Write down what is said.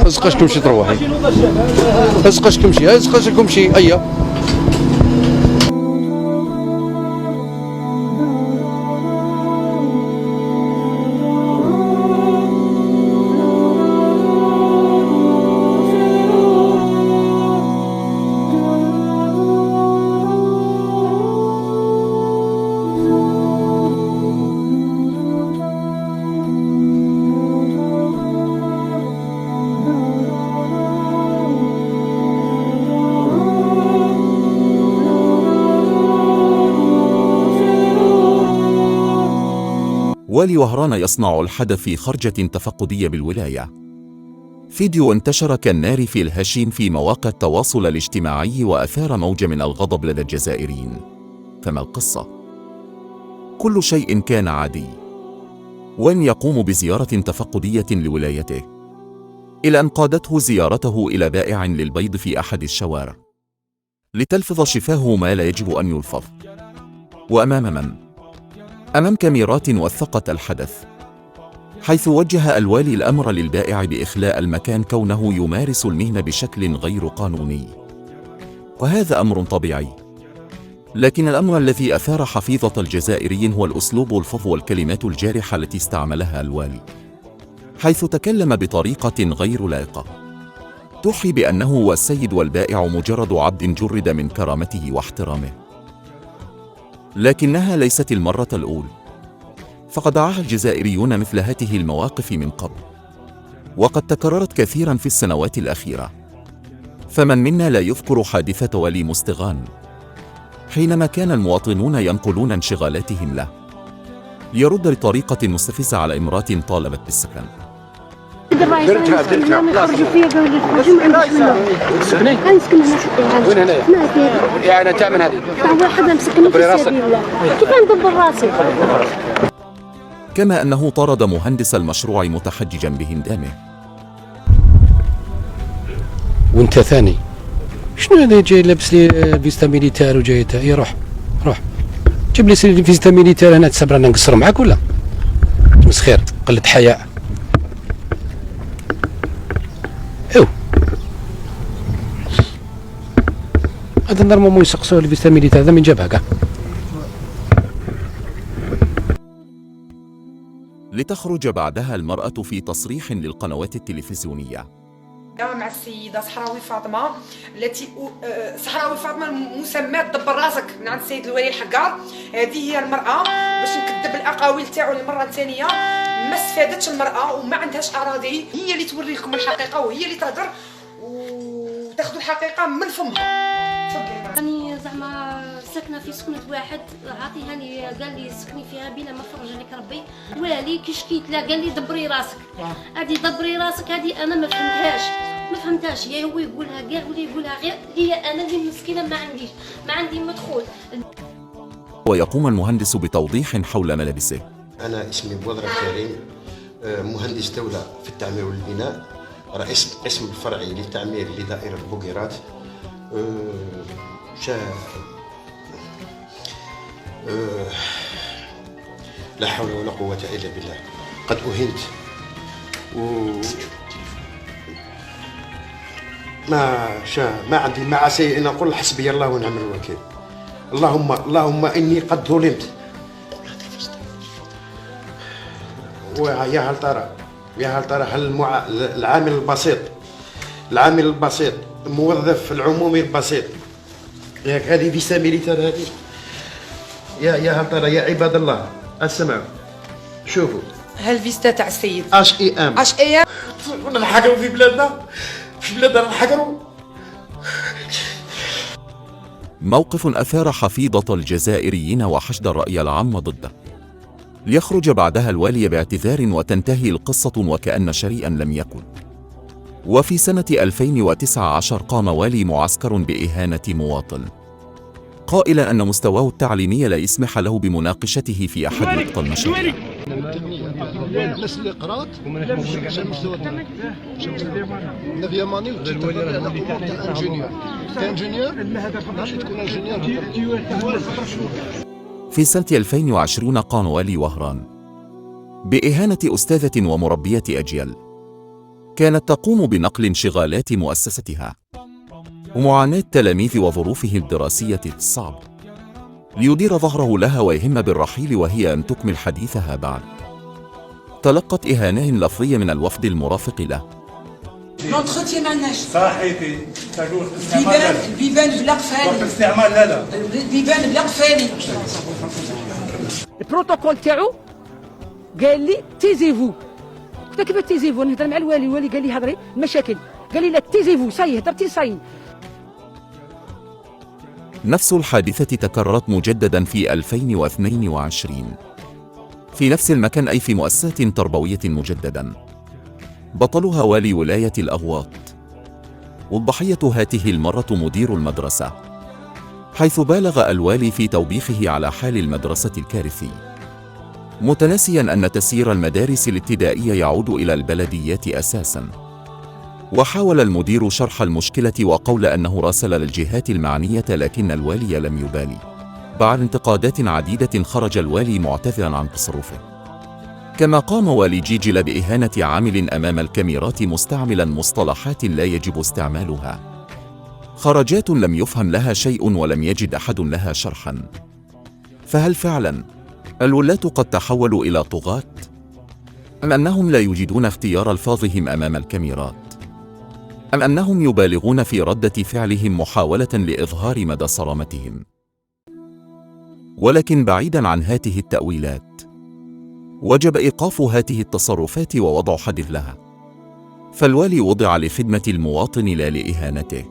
اسقاش تمشي تروحي، اسقاش تمشي، اسقاش تمشي ايا. والي وهران يصنع الحدث في خرجة تفقدية بالولاية. فيديو انتشر كالنار في الهشيم في مواقع التواصل الاجتماعي وأثار موجة من الغضب لدى الجزائريين. فما القصة؟ كل شيء كان عادي، وان يقوم بزيارة تفقدية لولايته، إلى أن قادته زيارته إلى بائع للبيض في أحد الشوارع لتلفظ شفاهه ما لا يجب أن يلفظ. وأمام من؟ أمام كاميرات وثقت الحدث، حيث وجه الوالي الأمر للبائع بإخلاء المكان كونه يمارس المهنة بشكل غير قانوني، وهذا أمر طبيعي. لكن الأمر الذي أثار حفيظة الجزائريين هو الأسلوب الفظ والكلمات الجارحة التي استعملها الوالي، حيث تكلم بطريقة غير لائقة توحي بأنه هو السيد والبائع مجرد عبد جرد من كرامته واحترامه. لكنها ليست المرة الأولى، فقد عاش الجزائريون مثل هذه المواقف من قبل، وقد تكررت كثيرا في السنوات الأخيرة. فمن منا لا يذكر حادثة والي مستغان، حينما كان المواطنون ينقلون انشغالاتهم له ليرد بطريقة مستفزة على امرأة طالبت بالسكن. درتها خرجوا فيا قالوا لي تخرجوا ما عنديش منهم. تسكني؟ غنسكن هنا. وين هنايا؟ هنا كاين. يعني تاع من هذه؟ تاع واحد مسكني في سبيل الله. كيف ندبر راسي؟ كما أنه طرد مهندس المشروع متحججا بهندامه. وانت ثاني شنو هذا جاي لابس لي فيستا ميليتار وجاي يا روح جيب لي فيستا ميليتار هنا تسبر انا نقصر معاك ولا مسخير قلة حياء. هذا نورمالمون يسقسوه الفيستا ميليتار هذا من جابها كاع. لتخرج بعدها المرأة في تصريح للقنوات التلفزيونية مع السيدة صحراوي فاطمة التي صحراوي فاطمة المسمى دبر راسك من عند السيد الولي الحقار. هذه هي المرأة باش نكذب الأقاويل تاعو المرة الثانية. ما استفادتش المرأة وما عندهاش أراضي، هي اللي توري لكم الحقيقة وهي اللي تهدر وتاخذوا الحقيقة من فمها. راني زعما ساكنه في سكنة واحد عاطيهاني قال لي سكني فيها بلا ما فرج لك ربي. والي كي شكيت له قال لي دبري راسك. هذه دبري راسك هذه انا ما فهمتهاش يا هو يقولها كاع ولا يقولها غير هي انا اللي مسكينه ما عندي مدخول. ويقوم المهندس بتوضيح حول ملابسه. انا اسمي بودرة كريم، مهندس دولة في التعمير والبناء، رئيس القسم الفرعي للتعمير لدائرة بوقيرات. لا حول ولا قوة إلا بالله. قد أهنت ما عندي ما عسى أن أقول حسبي الله ونعم الوكيل. اللهم إني قد ظلمت. ويا هل ترى هل العامل البسيط الموظف العمومي البسيط ياك هذه فيسا ميليتار هذه. يا هل ترى يا عباد الله اسمعوا شوفوا هالفيستا تاع السيد اش اي ام نحقروا في بلادنا نحقروا. موقف أثار حفيظة الجزائريين وحشد الرأي العام ضده، ليخرج بعدها الوالي باعتذار وتنتهي القصة وكأن شيئا لم يكن. وفي سنة 2019 قام والي معسكر بإهانة مواطن، قائلا أن مستواه التعليمي لا يسمح له بمناقشته في أحد نقط المشاريع. الناس اللي قرات المستوى نافياماني في سنة 2020 قام والي وهران بإهانة أستاذة ومربية أجيال، كانت تقوم بنقل انشغالات مؤسستها ومعاناة تلاميذ وظروفه الدراسية الصعب ليدير ظهره لها ويهم بالرحيل وهي أن تكمل حديثها بعد. تلقت إهانات لفظية من الوفد المرافق له. لونتروتيان ما عندناش صحيتي تقول البيبان بلا قفالي الاستعمال لا البيبان بلا قفالي. البروتوكول تاعو قال لي تيزيفو. قلت له كيف تيزيفو؟ نهضر مع الوالي قال لي هضري المشاكل، قال لي لا تيزيفو صاي هضرتي صاي. نفس الحادثة تكررت مجددا في 2022 في نفس المكان، أي في مؤسسة تربوية مجددا بطلها والي ولاية الأغواط، والضحية هذه المرة مدير المدرسة، حيث بالغ الوالي في توبيخه على حال المدرسة الكارثي، متناسيا أن تسيير المدارس الابتدائية يعود إلى البلديات أساسا. وحاول المدير شرح المشكلة وقول أنه راسل للجهات المعنية، لكن الوالي لم يبالي. بعد انتقادات عديدة خرج الوالي معتذرا عن تصرفه. كما قام والي جيجل بإهانة عامل أمام الكاميرات مستعملا مصطلحات لا يجب استعمالها، خرجات لم يفهم لها شيء ولم يجد أحد لها شرحا. فهل فعلا الولاة قد تحولوا إلى طغاة؟ أم أنهم لا يجدون اختيار ألفاظهم أمام الكاميرات؟ أم أنهم يبالغون في ردة فعلهم محاولة لإظهار مدى صرامتهم؟ ولكن بعيداً عن هذه التأويلات، وجب إيقاف هذه التصرفات ووضع حد لها، فالوالي وضع لخدمة المواطن لا لإهانته.